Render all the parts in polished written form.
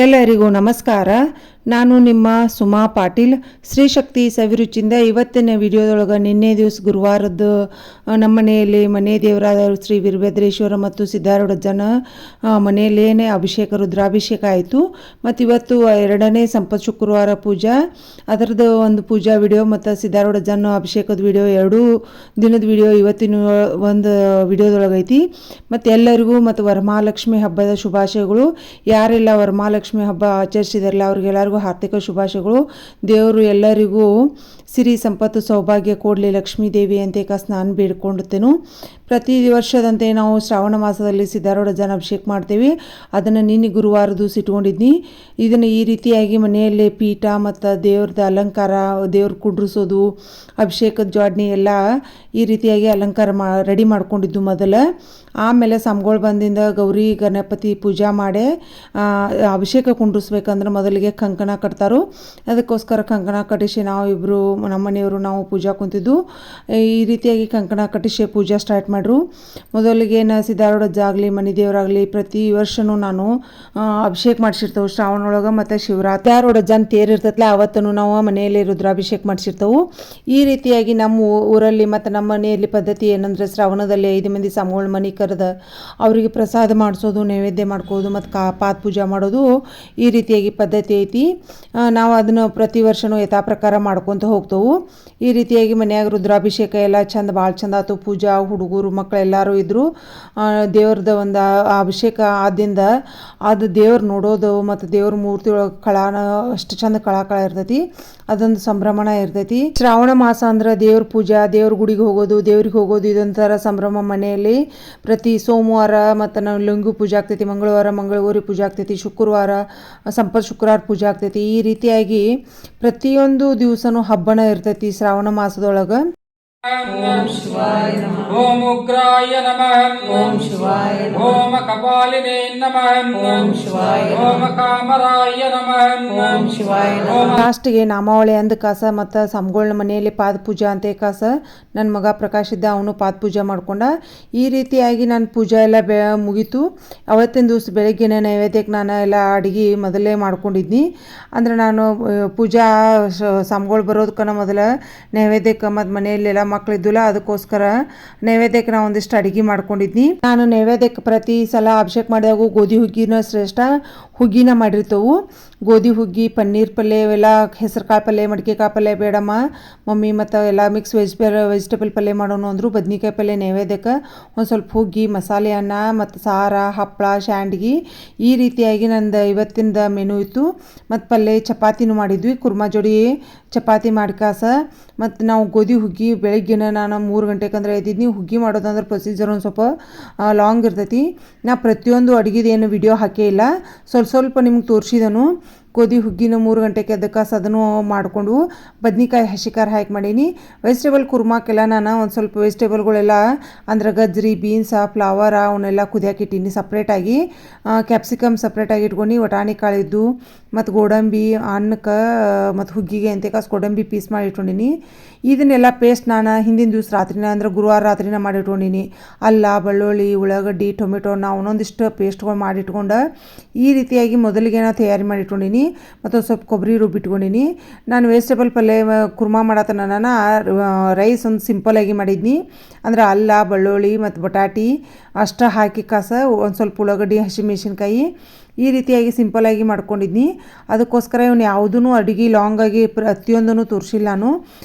ಎಲ್ಲರಿಗೂ ನಮಸ್ಕಾರ. ನಾನು ನಿಮ್ಮ ಸುಮಾ ಪಾಟೀಲ್. ಶ್ರೀ ಶಕ್ತಿ ಸವಿರುಚಿಯಿಂದ ಇವತ್ತಿನ ವಿಡಿಯೋದೊಳಗೆ ನಿನ್ನೆ ದಿವಸ ಗುರುವಾರದ್ದು ನಮ್ಮ ಮನೆಯಲ್ಲಿ ಮನೆ ದೇವರಾದ ಶ್ರೀ ವೀರಭದ್ರೇಶ್ವರ ಮತ್ತು ಸಿದ್ಧಾರೂಢಜ್ಜನ ಮನೆಯಲ್ಲೇನೆ ಅಭಿಷೇಕ ರುದ್ರಾಭಿಷೇಕ ಆಯಿತು. ಮತ್ತು ಇವತ್ತು ಎರಡನೇ ಸಂಪತ್ ಶುಕ್ರವಾರ ಪೂಜಾ, ಅದರದ್ದು ಒಂದು ಪೂಜಾ ವಿಡಿಯೋ ಮತ್ತು ಸಿದ್ಧಾರೂಢಜ್ಜನ ಅಭಿಷೇಕದ ವಿಡಿಯೋ ಎರಡೂ ದಿನದ ವಿಡಿಯೋ ಇವತ್ತಿನ ಒಂದು ವಿಡಿಯೋದೊಳಗೈತಿ. ಮತ್ತು ಎಲ್ಲರಿಗೂ ಮತ್ತು ವರಮಹಾಲಕ್ಷ್ಮಿ ಹಬ್ಬದ ಶುಭಾಶಯಗಳು. ಯಾರೆಲ್ಲ ವರಮಹಾಲಕ್ಷ್ಮಿ ಹಬ್ಬ ಆಚರಿಸಿದಾರಲ್ಲ ಅವ್ರಿಗೆಲ್ಲರಿಗೂ ಹಾರ್ದಿಕ ಶುಭಾಶಯಗಳು. ದೇವರು ಎಲ್ಲರಿಗೂ ಸಿರಿ ಸಂಪತ್ತು ಸೌಭಾಗ್ಯ ಕೊಡಲಿ ಲಕ್ಷ್ಮೀ ದೇವಿ ಅಂತ ನಾನು ಬೇಡ್ಕೊಂಡಿರ್ತೇನೆ. ಪ್ರತಿ ವರ್ಷದಂತೆ ನಾವು ಶ್ರಾವಣ ಮಾಸದಲ್ಲಿ ಸಿದ್ಧಾರೂಢಜ್ಜನ ಅಭಿಷೇಕ ಮಾಡ್ತೇವೆ. ಅದನ್ನು ನಿನ್ನೆ ಗುರುವಾರ ದಿವಸ ಇಟ್ಕೊಂಡಿದ್ನಿ. ಇದನ್ನು ಈ ರೀತಿಯಾಗಿ ಮನೆಯಲ್ಲೇ ಪೀಠ ಮತ್ತು ದೇವ್ರದ್ದು ಅಲಂಕಾರ, ದೇವ್ರ ಕುಂಡ್ರಿಸೋದು, ಅಭಿಷೇಕದ ಜೋಡಣೆ ಎಲ್ಲ ಈ ರೀತಿಯಾಗಿ ಅಲಂಕಾರ ರೆಡಿ ಮಾಡ್ಕೊಂಡಿದ್ದು ಮೊದಲು. ಆಮೇಲೆ ಸ್ವಾಮಿಗಳು ಬಂದಿಂದ ಗೌರಿ ಗಣಪತಿ ಪೂಜಾ ಮಾಡಿ ಅಭಿಷೇಕ ಕುಂಡ್ರಿಸ್ಬೇಕಂದ್ರೆ ಮೊದಲಿಗೆ ಕಂಕಣ ಕಟ್ತಾರೋ. ಅದಕ್ಕೋಸ್ಕರ ಕಂಕಣ ಕಟ್ಟಿಸಿ ನಾವು ಇಬ್ಬರು ನಮ್ಮ ಮನೆಯವರು ನಾವು ಪೂಜಾ ಕುಂತಿದ್ದು. ಈ ರೀತಿಯಾಗಿ ಕಂಕಣ ಕಟ್ಟಿಸಿ ಪೂಜಾ ಸ್ಟಾರ್ಟ್ ಮಾಡ್ರು. ಮೊದಲಿಗೆ ಸಿದ್ಧಾರೂಢಜ್ಜ ಆಗಲಿ ಮನೆ ದೇವರಾಗಲಿ ಪ್ರತಿ ವರ್ಷವೂ ನಾನು ಅಭಿಷೇಕ ಮಾಡಿಸಿರ್ತೇವೆ ಶ್ರಾವಣೊಳಗೆ. ಮತ್ತು ಶಿವರಾತ್ರಿ ಸಿದ್ಧಾರೂಢಜ್ಜನ ತೇರು ಇರ್ತೈತಲ್ಲ ಅವತ್ತೂ ನಾವು ಮನೆಯಲ್ಲಿ ರುದ್ರಾಭಿಷೇಕ ಮಾಡಿಸಿರ್ತೇವೆ. ಈ ರೀತಿಯಾಗಿ ನಮ್ಮ ಊರಲ್ಲಿ ಮತ್ತು ನಮ್ಮ ಮನೆಯಲ್ಲಿ ಪದ್ಧತಿ ಏನಂದರೆ ಶ್ರಾವಣದಲ್ಲಿ 5 ಮಂದಿ ಸ್ವಾಮಿಗಳ ಮನೆ ಕರೆದು ಅವರಿಗೆ ಪ್ರಸಾದ ಮಾಡಿಸೋದು, ನೈವೇದ್ಯ ಮಾಡ್ಕೋದು ಮತ್ತು ಪಾದ ಪೂಜೆ ಮಾಡೋದು ಈ ರೀತಿಯಾಗಿ ಪದ್ಧತಿ ಐತಿ. ನಾವು ಅದನ್ನು ಪ್ರತಿ ವರ್ಷವೂ ಯಥಾ ಪ್ರಕಾರ ಮಾಡ್ಕೊತ ಹೋಗ್ತೇವೆ. ಈ ರೀತಿಯಾಗಿ ಮನ್ಯಾಗ ರುದ್ರಾಭಿಷೇಕ ಎಲ್ಲ ಚಂದ ಭಾಳ ಚಂದ ಆಯ್ತು. ಪೂಜಾ ಹುಡುಗರು ಮಕ್ಕಳು ಎಲ್ಲರೂ ಇದ್ದರು. ದೇವ್ರದ್ದು ಒಂದು ಅಭಿಷೇಕ ಆದಿಂದ ಅದು ದೇವ್ರು ನೋಡೋದು ಮತ್ತು ದೇವ್ರ ಮೂರ್ತಿ ಒಳಗೆ ಕಳಾನ ಅಷ್ಟು ಚಂದ ಕಳ ಇರ್ತೈತಿ. ಅದೊಂದು ಸಂಭ್ರಮಣ ಇರ್ತೈತಿ. ಶ್ರಾವಣ ಮಾಸ ಅಂದ್ರೆ ದೇವ್ರ ಪೂಜಾ, ದೇವ್ರ ಗುಡಿಗೆ ಹೋಗೋದು, ದೇವ್ರಿಗೆ ಹೋಗೋದು ಇದೊಂಥರ ಸಂಭ್ರಮ. ಮನೆಯಲ್ಲಿ ಪ್ರತಿ ಸೋಮವಾರ ಮತ್ತು ನಾವು ಲಂಗು ಪೂಜೆ ಆಗ್ತೈತಿ, ಮಂಗಳವಾರ ಮಂಗಳಗೌರಿ ಪೂಜೆ ಆಗ್ತೈತಿ, ಶುಕ್ರವಾರ ಸಂಪತ್ ಶುಕ್ರವಾರ ಪೂಜೆ ಆಗ್ತೈತಿ. ಈ ರೀತಿಯಾಗಿ ಪ್ರತಿಯೊಂದು ದಿವಸನೂ ಹಬ್ಬನ ಇರ್ತೈತಿ ಶ್ರಾವಣ ಮಾಸದೊಳಗೆ. ಓಂ ಶಿವಾಯ ನಮಃ. ಓಂ ಉಗ್ರಾಯ ನಮಃ. ಓಂ ಶಿವಾಯ ನಮಃ. ಓಂ ಕಪಾಲಿನೇ ನಮಃ. ಓಂ ಶಿವಾಯ ನಮಃ. ಓಂ ಕಾಮರಾಯ ನಮಃ. ಓಂ ಶಿವಾಯ ನಮಃ. ಲಾಸ್ಟಿಗೆ ನಾಮಾವಳಿ ಅಂದ ಕಾಸ ಮತ್ತು ಸ್ವಾಮಿಗಳನ್ನ ಮನೆಯಲ್ಲಿ ಪಾದ ಪೂಜಾ ಅಂತ ಕಾಸ ನನ್ನ ಮಗ ಪ್ರಕಾಶ್ ಇದ್ದ, ಅವನು ಪಾದ ಪೂಜೆ ಮಾಡ್ಕೊಂಡ. ಈ ರೀತಿಯಾಗಿ ನಾನು ಪೂಜಾ ಎಲ್ಲ ಮುಗೀತು. ಅವತ್ತಿನ ದಿವಸ ಬೆಳಗ್ಗೆನೇ ನೈವೇದ್ಯಕ್ಕೆ ನಾನು ಎಲ್ಲ ಅಡುಗೆ ಮೊದಲೇ ಮಾಡ್ಕೊಂಡಿದ್ನಿ. ಅಂದರೆ ನಾನು ಪೂಜಾ ಸ್ವಾಮಿಗಳು ಬರೋದಕ್ಕನ ಮೊದಲು ನೈವೇದ್ಯಕ್ಕೆ ಮತ್ತು ಮನೆಯಲ್ಲೆಲ್ಲ ಮಕ್ಕಳಿದ್ದಿಲ್ಲ, ಅದಕ್ಕೋಸ್ಕರ ನೈವೇದ್ಯಕ್ಕೆ ನಾವು ಒಂದಿಷ್ಟು ಅಡುಗೆ ಮಾಡ್ಕೊಂಡಿದ್ನಿ. ನಾನು ನೈವೇದ್ಯಕ್ಕೆ ಪ್ರತಿ ಸಲ ಅಭಿಷೇಕ ಮಾಡಿದಾಗ ಗೋಧಿ ಹುಗ್ಗಿನ ಶ್ರೇಷ್ಠ ಹುಗ್ಗಿನ ಮಾಡಿರ್ತೇವೆ. ಗೋಧಿ ಹುಗ್ಗಿ, ಪನ್ನೀರ್ ಪಲ್ಯ, ಇವೆಲ್ಲ ಹೆಸರು ಕಾಳು ಪಲ್ಯ, ಮಡಿಕೆಕಾಳು ಪಲ್ಯ ಬೇಡಮ್ಮ ಮಮ್ಮಿ ಮತ್ತು ಎಲ್ಲ ಮಿಕ್ಸ್ ವೆಜಿಟೇಬಲ್ ಪಲ್ಯ ಮಾಡೋಣ ಅಂದರು. ಬದ್ನಿಕಾಯಿ ಪಲ್ಯ ನೈವೇದ್ಯಕ್ಕೆ, ಒಂದು ಸ್ವಲ್ಪ ಹುಗ್ಗಿ, ಮಸಾಲೆ ಅನ್ನ ಮತ್ತು ಸಾರ, ಹಪ್ಪಳ, ಶಾಂಡ್ಗಿ ಈ ರೀತಿಯಾಗಿ ನಂದು ಇವತ್ತಿಂದ ಮೆನು ಇತ್ತು. ಮತ್ತು ಪಲ್ಯ ಚಪಾತಿನೂ ಮಾಡಿದ್ವಿ, ಕುರ್ಮಾ ಜೋಡಿ ಚಪಾತಿ ಮಾಡಿಕಾಸ. ಮತ್ತು ನಾವು ಗೋಧಿ ಹುಗ್ಗಿ ಬೆಳಗ್ಗಿನ ನಾನು 3 ಗಂಟೆಗೆ ಎದ್ದಿದ್ನಿ. ಹುಗ್ಗಿ ಮಾಡೋದಂದ್ರೆ ಪ್ರೊಸೀಜರ್ ಒಂದು ಸ್ವಲ್ಪ ಲಾಂಗ್ ಇರ್ತೈತಿ. ನಾ ಪ್ರತಿಯೊಂದು ಅಡುಗೆದೇನು ವಿಡಿಯೋ ಹಾಕೇ ಇಲ್ಲ, ಸ್ವಲ್ಪ ನಿಮ್ಗೆ ತೋರಿಸಿದನು. ಗೋಧಿ ಹುಗ್ಗಿನ 3 ಗಂಟೆಗೆ ಎದ್ದಕ್ಕೆ ಅದನ್ನು ಮಾಡಿಕೊಂಡು ಬದ್ನಿಕಾಯಿ ಹಸಿಕಾರ ಹಾಕಿ ಮಾಡೀನಿ. ವೆಜಿಟೇಬಲ್ ಕುರ್ಮಾಕ್ಕೆಲ್ಲ ನಾನು ಒಂದು ಸ್ವಲ್ಪ ವೆಜಿಟೇಬಲ್ಗಳೆಲ್ಲ ಅಂದ್ರೆ ಗಜ್ರಿ, ಬೀನ್ಸ, ಫ್ಲವರ ಅವನ್ನೆಲ್ಲ ಕುದಿಯಾಕೆ ಇಟ್ಟೀನಿ ಸಪ್ರೇಟಾಗಿ. ಕ್ಯಾಪ್ಸಿಕಮ್ ಸಪ್ರೇಟಾಗಿ ಇಟ್ಕೊಂಡು, ವಟಾಣಿ ಕಾಳಿದ್ದು ಮತ್ತು ಗೋಡಂಬಿ ಅನ್ನಕ್ಕೆ ಮತ್ತು ಹುಗ್ಗಿಗೆ ಅಂತ ಗೋಡಂಬಿ ಪೀಸ್ ಮಾಡಿ ಇಟ್ಕೊಂಡಿನಿ. ಇದನ್ನೆಲ್ಲ ಪೇಸ್ಟ್ ನಾನು ಹಿಂದಿನ ದಿವಸ ರಾತ್ರಿನ ಅಂದ್ರೆ ಗುರುವಾರ ರಾತ್ರಿನ ಮಾಡಿ ಇಟ್ಕೊಂಡಿನಿ. ಅಲ್ಲ, ಬೆಳ್ಳುಳ್ಳಿ, ಉಳ್ಳಾಗಡ್ಡಿ, ಟೊಮೆಟೊ ನಾವು ಒಂದೊಂದಿಷ್ಟು ಪೇಸ್ಟ್ಗಳು ಮಾಡಿಟ್ಕೊಂಡು ಈ ರೀತಿಯಾಗಿ ಮೊದಲಿಗೆ ನಾನು ತಯಾರಿ ಮಾಡಿ ಇಟ್ಕೊಂಡಿನಿ. ಮತ್ತು ಸ್ವಲ್ಪ ಕೊಬ್ಬರಿ ರುಬ್ಬಿಟ್ಕೊಂಡಿನಿ. ನಾನು ವೆಜಿಟೇಬಲ್ ಪಲ್ಯ ಕುರ್ಮಾ ಮಾಡತ್ತನ ನಾನು ರೈಸ್ ಒಂದು ಸಿಂಪಲಾಗಿ ಮಾಡಿದ್ನಿ. ಅಂದ್ರೆ ಅಲ್ಲ, ಬೆಳ್ಳುಳ್ಳಿ ಮತ್ತು ಬಟಾಟಿ ಅಷ್ಟು ಹಾಕಿ ಕಾಸ ಒಂದು ಸ್ವಲ್ಪ ಉಳ್ಳಾಗಡ್ಡಿ, ಹಸಿಮೆಣಸಿನ್ಕಾಯಿ ಈ ರೀತಿಯಾಗಿ ಸಿಂಪಲಾಗಿ ಮಾಡ್ಕೊಂಡಿದ್ನಿ. ಅದಕ್ಕೋಸ್ಕರ ಇವನು ಯಾವುದೂ ಅಡುಗೆ ಲಾಂಗಾಗಿ ಪ್ರತಿಯೊಂದೂ ತೋರಿಸಿಲ್ಲ, ನಾನು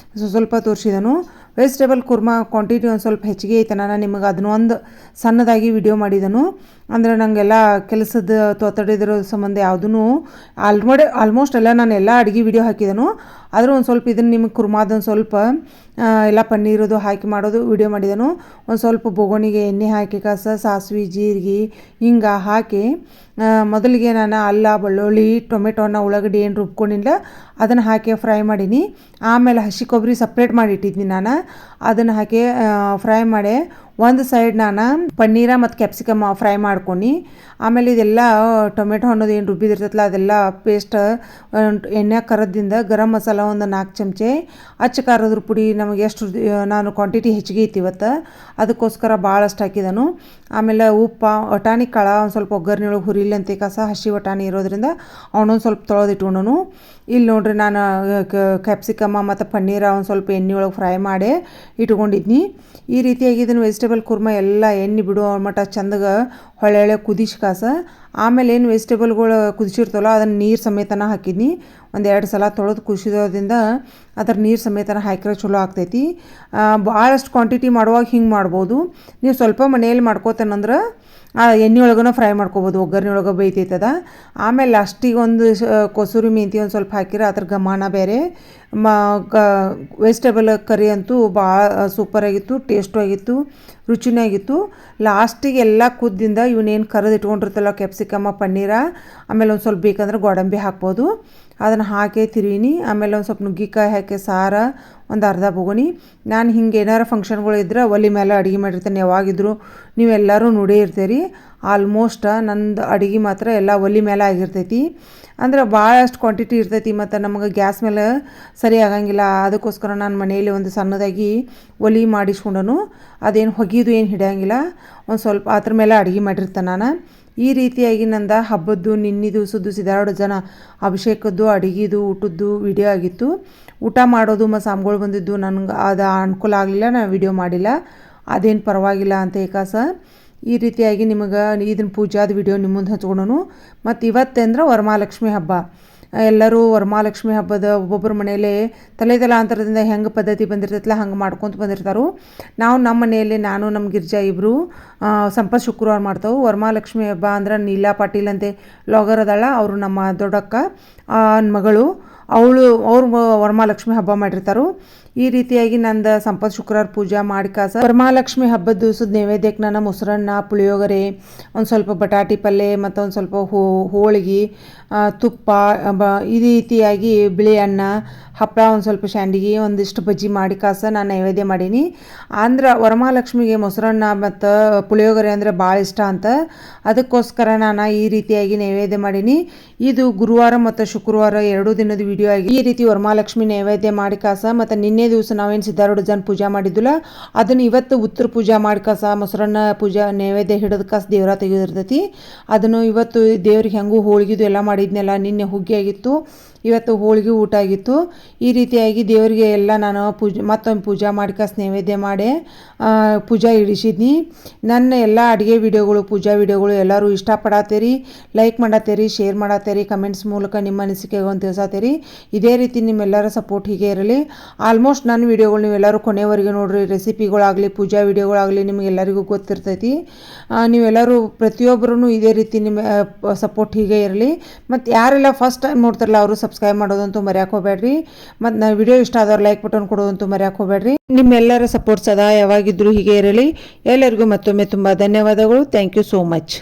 ಸ್ವಲ್ಪ ತೋರಿಸಿದನು. ವೆಜಿಟೇಬಲ್ ಕುರ್ಮಾ ಕ್ವಾಂಟಿಟಿ ಒಂದು ಸ್ವಲ್ಪ ಹೆಚ್ಚಿಗೆ ಐತೆ. ನಾನು ನಿಮಗೆ ಅದನ್ನೊಂದು ಸಣ್ಣದಾಗಿ ವಿಡಿಯೋ ಮಾಡಿದನು. ಅಂದರೆ ನನಗೆಲ್ಲ ಕೆಲಸದ ತೊತ್ತಡಿದಿರೋ ಸಂಬಂಧ ಯಾವುದೂ ಆಲ್ಮೋಸ್ಟ್ ಎಲ್ಲ ನಾನು ಎಲ್ಲ ಅಡುಗೆ ವಿಡಿಯೋ ಹಾಕಿದನು. ಆದರೂ ಒಂದು ಸ್ವಲ್ಪ ಇದನ್ನು ನಿಮಗೆ ಕುರ್ಮಾದೊಂದು ಸ್ವಲ್ಪ ಎಲ್ಲ ಪನ್ನೀರದು ಹಾಕಿ ಮಾಡೋದು ವಿಡಿಯೋ ಮಾಡಿದನು. ಒಂದು ಸ್ವಲ್ಪ ಬೊಗೋಣಿಗೆ ಎಣ್ಣೆ ಹಾಕಿ ಕಾಸ ಸಾಸಿವೆ, ಜೀರಿಗೆ, ಹಿಂಗೆ ಹಾಕಿ ಮೊದಲಿಗೆ ನಾನು ಅಲ್ಲ, ಬೆಳ್ಳುಳ್ಳಿ, ಟೊಮೆಟೊನ, ಉಳ್ಳಾಗಡ್ಡಿ ಏನು ರುಬ್ಕೊಂಡಿಲ್ಲ ಅದನ್ನು ಹಾಕಿ ಫ್ರೈ ಮಾಡೀನಿ. ಆಮೇಲೆ ಹಸಿ ಕೊಬ್ಬರಿ ಸಪ್ರೇಟ್ ಮಾಡಿ ಇಟ್ಟಿದ್ನಿ ನಾನು. ಅದನ್ನು ಹಾಕಿ ಫ್ರೈ ಮಾಡಿ ಒಂದು ಸೈಡ್ ನಾನು ಪನ್ನೀರ ಮತ್ತು ಕ್ಯಾಪ್ಸಿಕಮ್ ಫ್ರೈ ಮಾಡ್ಕೊಂಡು ಆಮೇಲೆ ಇದೆಲ್ಲ ಟೊಮೆಟೊ ಅನ್ನೋದು ಏನು ರುಬ್ಬಿದಿರ್ತೈತಲ್ಲ ಅದೆಲ್ಲ ಪೇಸ್ಟ್ ಎಣ್ಣೆ ಕರದಿಂದ ಗರಂ ಮಸಾಲ ಒಂದು 4 ಚಮಚೆ ಅಚ್ಚ ಖಾರದ ಪುಡಿ ನಮಗೆ ಎಷ್ಟು ನಾನು ಕ್ವಾಂಟಿಟಿ ಹೆಚ್ಚಿಗೆ ಐತಿ ಇವತ್ತು ಅದಕ್ಕೋಸ್ಕರ ಭಾಳಷ್ಟು ಹಾಕಿದನು. ಆಮೇಲೆ ಉಪ್ಪು ವಟಾಣಿ ಕಾಳ ಒಂದು ಸ್ವಲ್ಪ ಒಗ್ಗರಣೆ ಒಳಗೆ ಹುರಿಲಿ ಅಂತ ಕಸ ಹಸಿ ವಟಾಣಿ ಇರೋದ್ರಿಂದ ಅವನೊಂದು ಸ್ವಲ್ಪ ತೊಳೆದಿಟ್ಕೊಂಡನು. ಇಲ್ಲಿ ನೋಡ್ರಿ ನಾನು ಕ್ಯಾಪ್ಸಿಕಮ್ಮ ಮತ್ತು ಪನ್ನೀರ ಒಂದು ಸ್ವಲ್ಪ ಎಣ್ಣೆ ಒಳಗೆ ಫ್ರೈ ಮಾಡಿ ಇಟ್ಕೊಂಡಿದ್ನಿ. ಈ ರೀತಿಯಾಗಿ ಇದನ್ನು ವೆಜಿಟೇಬಲ್ ಕುರ್ಮ ಎಲ್ಲ ಎಣ್ಣೆ ಬಿಡೋ ಮಟ್ಟ ಚಂದಗೆ ಹೊಳೆ ಕುದಿಸಿ ಕಾಸ ಆಮೇಲೆ ಏನು ವೆಜಿಟೇಬಲ್ಗಳು ಕುದಿಸಿರ್ತವಲ್ಲ ಅದನ್ನು ನೀರು ಸಮೇತನ ಹಾಕಿದ್ನಿ. 1-2 ಸಲ ತೊಳೆದು ಕುದಿಸೋದ್ರಿಂದ ಅದ್ರ ನೀರು ಸಮೇತನ ಹಾಕಿದ್ರೆ ಚಲೋ ಆಗ್ತೈತಿ. ಭಾಳಷ್ಟು ಕ್ವಾಂಟಿಟಿ ಮಾಡುವಾಗ ಹಿಂಗೆ ಮಾಡ್ಬೋದು. ನೀವು ಸ್ವಲ್ಪ ಮನೆಯಲ್ಲಿ ಮಾಡ್ಕೋತೇನಂದ್ರೆ ಎಣ್ಣೆ ಒಳಗನ ಫ್ರೈ ಮಾಡ್ಕೊಬೋದು, ಒಗ್ಗರಣೆ ಒಳಗೆ ಬೇಯ್ತೈತದ. ಆಮೇಲೆ ಲಾಸ್ಟಿಗೆ ಒಂದು ಕೊಸೂರಿ ಮೆಂತಿ ಒಂದು ಸ್ವಲ್ಪ ಹಾಕಿದ್ರೆ ಅದ್ರ ಘಮನ ಬೇರೆ. ವೆಜಿಟೇಬಲ್ ಕರಿ ಅಂತೂ ಭಾಳ ಸೂಪರಾಗಿತ್ತು, ಟೇಸ್ಟು ಆಗಿತ್ತು, ರುಚಿನೂ ಆಗಿತ್ತು. ಲಾಸ್ಟಿಗೆ ಎಲ್ಲ ಕುದ್ದಿಂದ ಇವನೇನು ಕರೆದು ಇಟ್ಕೊಂಡಿರ್ತಲ್ಲ ಕ್ಯಾಪ್ಸಿಕಮ್ಮ ಪನ್ನೀರ ಆಮೇಲೆ ಒಂದು ಸ್ವಲ್ಪ ಬೇಕಂದ್ರೆ ಗೋಡಂಬಿ ಹಾಕ್ಬೋದು. ಅದನ್ನು ಹಾಕಿ ತಿರುವಿನಿ. ಆಮೇಲೆ ಒಂದು ಸ್ವಲ್ಪ ನುಗ್ಗಿಕಾಯಿ ಹಾಕಿ ಸಾರ ಒಂದು ಅರ್ಧ ಬೊಗಣಿ. ನಾನು ಹಿಂಗೆ ಏನಾರು ಫಂಕ್ಷನ್ಗಳು ಇದ್ರೆ ಒಲೆ ಮೇಲೆ ಅಡುಗೆ ಮಾಡಿರ್ತೇನೆ. ಯಾವಾಗಿದ್ರು ನೀವೆಲ್ಲರೂ ನೋಡೇ ಇರ್ತೀರಿ. ಆಲ್ಮೋಸ್ಟ್ ನಂದು ಅಡುಗೆ ಮಾತ್ರ ಎಲ್ಲ ಒಲೆ ಮೇಲೆ ಆಗಿರ್ತೈತಿ. ಅಂದ್ರೆ ಭಾಳಷ್ಟು ಕ್ವಾಂಟಿಟಿ ಇರ್ತೈತಿ ಮತ್ತು ನಮಗೆ ಗ್ಯಾಸ್ ಮೇಲೆ ಸರಿ ಆಗಂಗಿಲ್ಲ. ಅದಕ್ಕೋಸ್ಕರ ನಾನು ಮನೆಯಲ್ಲಿ ಒಂದು ಸಣ್ಣದಾಗಿ ಒಲೆ ಮಾಡಿಸ್ಕೊಂಡನು. ಅದೇನು ಹೊಗೆದು ಏನು ಹಿಡಿಯಂಗಿಲ್ಲ, ಒಂದು ಸ್ವಲ್ಪ ಅದ್ರ ಮೇಲೆ ಅಡುಗೆ ಮಾಡಿರ್ತೇನೆ ನಾನು. ಈ ರೀತಿಯಾಗಿ ನಂದು ಹಬ್ಬದ್ದು ನಿನ್ನಿದು ಸುದ್ದು ಸಿದಾಡೋ ಜನ ಅಭಿಷೇಕದ್ದು ಅಡುಗೆದು ಊಟದ್ದು ವಿಡಿಯೋ ಆಗಿತ್ತು. ಊಟ ಮಾಡೋದು ಮತ್ತು ಸಾಮ್ಗಳು ಬಂದಿದ್ದು ನನಗೆ ಅದು ಅನುಕೂಲ ಆಗಲಿಲ್ಲ, ನಾನು ವಿಡಿಯೋ ಮಾಡಿಲ್ಲ. ಅದೇನು ಪರವಾಗಿಲ್ಲ ಅಂತ ಏಕಾಸ ಈ ರೀತಿಯಾಗಿ ನಿಮಗೆ ಇದನ್ನು ಪೂಜಾದ ವಿಡಿಯೋ ನಿಮ್ಮ ಮುಂದೆ ಹಚ್ಕೊಂಡನು. ಮತ್ತು ಇವತ್ತಂದ್ರೆ ವರಮಹಾಲಕ್ಷ್ಮಿ ಹಬ್ಬ. ಎಲ್ಲರೂ ವರಮಹಾಲಕ್ಷ್ಮಿ ಹಬ್ಬದ ಒಬ್ಬೊಬ್ಬರ ಮನೆಯಲ್ಲೇ ತಲೆತಲಾಂತರದಿಂದ ಹೆಂಗೆ ಪದ್ಧತಿ ಬಂದಿರ್ತೈತಲ್ಲ ಹಂಗೆ ಮಾಡ್ಕೊತ ಬಂದಿರ್ತಾರೆ. ನಾವು ನಮ್ಮ ಮನೆಯಲ್ಲಿ ನಾನು ನಮ್ಮ ಗಿರ್ಜಾ ಇಬ್ಬರು ಸಂಪತ್ ಶುಕ್ರವಾರ ಮಾಡ್ತಾವೆ. ವರಮಹಾಲಕ್ಷ್ಮಿ ಹಬ್ಬ ಅಂದ್ರೆ ನೀಲಾ ಪಾಟೀಲ್ ಅಂತೆ ಲಾಗರ್ ಅದಾಳ, ಅವರು ನಮ್ಮ ದೊಡ್ಡಕ್ಕ ಮಗಳು, ಅವ್ರು ವರಮಹಾಲಕ್ಷ್ಮಿ ಹಬ್ಬ ಮಾಡಿರ್ತಾರೆ. ಈ ರೀತಿಯಾಗಿ ನಂದು ಸಂಪತ್ ಶುಕ್ರವಾರ ಪೂಜಾ ಮಾಡಿ ಕಾಸ ವರಮಹಾಲಕ್ಷ್ಮಿ ಹಬ್ಬದ ದಿವಸದ ನೈವೇದ್ಯಕ್ಕೆ ನಾನು ಮೊಸರನ್ನ, ಪುಳಿಯೋಗರೆ, ಒಂದು ಸ್ವಲ್ಪ ಬಟಾಟಿ ಪಲ್ಯ ಮತ್ತು ಒಂದು ಸ್ವಲ್ಪ ಹೋಳಿಗೆ, ತುಪ್ಪ, ಈ ರೀತಿಯಾಗಿ ಬಿಳಿ ಅನ್ನ, ಹಪ್ಪಳ, ಒಂದು ಸ್ವಲ್ಪ ಶಾಂಡಿಗೆ, ಒಂದಿಷ್ಟು ಬಜ್ಜಿ ಮಾಡಿ ಕಾಸ ನಾನು ನೈವೇದ್ಯ ಮಾಡೀನಿ. ಅಂದ್ರೆ ವರಮಹಾಲಕ್ಷ್ಮಿಗೆ ಮೊಸರನ್ನ ಮತ್ತು ಪುಳಿಯೋಗರೆ ಅಂದರೆ ಭಾಳ ಇಷ್ಟ ಅಂತ ಅದಕ್ಕೋಸ್ಕರ ನಾನು ಈ ರೀತಿಯಾಗಿ ನೈವೇದ್ಯ ಮಾಡೀನಿ. ಇದು ಗುರುವಾರ ಮತ್ತು ಶುಕ್ರವಾರ 2 ದಿನದ ವಿಡಿಯೋ ಆಗಿ ಈ ರೀತಿ ವರಮಹಾಲಕ್ಷ್ಮಿ ನೈವೇದ್ಯ ಮಾಡಿ ಕಾಸ ಮತ್ತು ನಿನ್ನೆ ದಿವಸ ನಾವೇನು ಸಿದ್ಧಾರೂಢ ಜನ ಪೂಜಾ ಮಾಡಿದ್ದಿಲ್ಲ ಅದನ್ನು ಇವತ್ತು ಉತ್ತರ ಪೂಜಾ ಮಾಡಿ ಕಾಸ ಮೊಸರನ್ನ ಪೂಜಾ ನೈವೇದ್ಯ ಹಿಡಿದ ಕಾಸ ದೇವರ ತೆಗೆದಿರ್ತೈತಿ. ಅದನ್ನು ಇವತ್ತು ದೇವ್ರಿಗೆ ಹೆಂಗೂ ಹೋಳಿಗೆದು ಎಲ್ಲ ಮಾಡಿದ್ನೆಲ್ಲ. ನಿನ್ನೆ ಹುಗ್ಗಿ ಆಗಿತ್ತು, ಇವತ್ತು ಹೋಳಿಗೆ ಊಟ ಆಗಿತ್ತು. ಈ ರೀತಿಯಾಗಿ ದೇವರಿಗೆ ಎಲ್ಲ ನಾನು ಮತ್ತೊಂದು ಪೂಜಾ ಮಾಡಿ ಕಾಸು ನೈವೇದ್ಯ ಮಾಡಿ ಪೂಜಾ ಇಡಿಸಿದ್ನಿ. ನನ್ನ ಎಲ್ಲ ಅಡುಗೆ ವಿಡಿಯೋಗಳು ಪೂಜಾ ವಿಡಿಯೋಗಳು ಎಲ್ಲರೂ ಇಷ್ಟಪಡತ್ತೀರಿ, ಲೈಕ್ ಮಾಡತ್ತೀರಿ, ಶೇರ್ ಮಾಡತ್ತೀರಿ, ಕಮೆಂಟ್ಸ್ ಮೂಲಕ ನಿಮ್ಮ ಅನಿಸಿಕೆಗಳನ್ನು ತಿಳಿಸತ್ತೀರಿ. ಇದೇ ರೀತಿ ನಿಮ್ಮೆಲ್ಲರ ಸಪೋರ್ಟ್ ಹೀಗೆ ಇರಲಿ. ಆಲ್ಮೋಸ್ಟ್ ನನ್ನ ವಿಡಿಯೋಗಳು ನೀವೆಲ್ಲರೂ ಕೊನೆವರೆಗೆ ನೋಡ್ರಿ. ರೆಸಿಪಿಗಳಾಗಲಿ ಪೂಜಾ ವಿಡಿಯೋಗಳಾಗಲಿ ನಿಮಗೆಲ್ಲರಿಗೂ ಗೊತ್ತಿರ್ತೈತಿ. ನೀವೆಲ್ಲರೂ ಪ್ರತಿಯೊಬ್ಬರೂ ಇದೇ ರೀತಿ ನಿಮ್ಮ ಸಪೋರ್ಟ್ ಹೀಗೆ ಇರಲಿ. ಮತ್ತು ಯಾರೆಲ್ಲ ಫಸ್ಟ್ ಟೈಮ್ ನೋಡ್ತಾರಲ್ಲ ಅವರು ಸಬ್ಸ್ಕ್ರೈಬ್ ಮಾಡೋದಂತೂ ಮರ್ಯಾಕೆ ಹೋಗ್ಬೇಡ್ರಿ. ಮತ್ತು ನಾನು ವಿಡಿಯೋ ಇಷ್ಟ ಆದವ್ರು ಲೈಕ್ ಬಟನ್ ಕೊಡೋದಂತೂ ಮರ್ಯಾಕೆ ಹೋಗ್ಬೇಡ್ರಿ. ನಿಮ್ಮೆಲ್ಲರ ಸಪೋರ್ಟ್ ಸದಾ ಯಾವಾಗಿದ್ರೂ ಹೀಗೆ ಇರಲಿ. ಎಲ್ಲರಿಗೂ ಮತ್ತೊಮ್ಮೆ ತುಂಬ ಧನ್ಯವಾದಗಳು. Thank you so much.